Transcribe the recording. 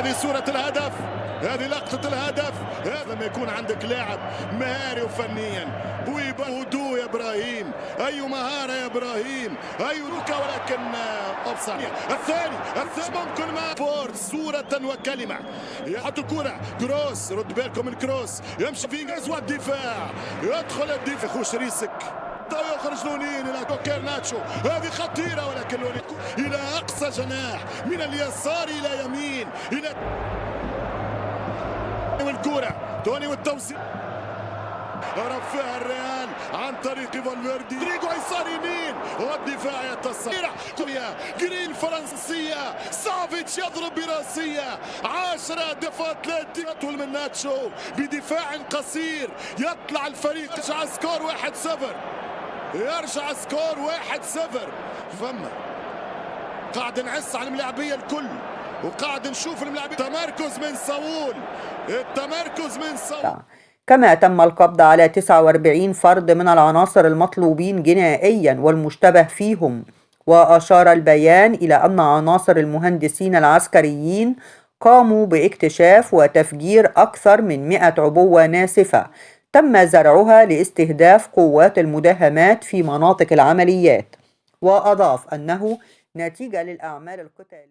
هذه صورة الهدف، هذه لقطة الهدف. هذا لما يكون عندك لاعب مهاري وفنيا وهدوء يا ابراهيم، اي مهارة يا ابراهيم، اي لوكا، ولكن اوفسايد. الثاني ممكن ما فورد صورة وكلمة. يحط الكرة كروس، رد بالكم من كروس، يمشي في غزوة الدفاع، يدخل الدفاع خوش ريسك، يخرج لونين الى كوكيرناتشو، هذه خطيرة ولكن لونين الى اقصى جناح من اليسار الى يمين الى والكرة توني والتوزيع، رفعها الريال عن طريق فالفيردي، ريجو يسار يمين والدفاع يتصل. جرين فرنسية، سافيتش يضرب براسية، 10 هدف اتلتيكو من ناتشو بدفاع قصير، يطلع الفريق يرجع سكور 1-0، يرجع سكور 1-0. فما قاعد نعس على الملاعبية الكل وقاعد نشوف الملاعبية. تمركز من صاول، التمركز من صاول. كما تم القبض على 49 فرد من العناصر المطلوبين جنائيا والمشتبه فيهم. وأشار البيان إلى أن عناصر المهندسين العسكريين قاموا باكتشاف وتفجير أكثر من 100 عبوة ناسفة تم زرعها لاستهداف قوات المداهمات في مناطق العمليات. وأضاف أنه نتيجة للأعمال القتالية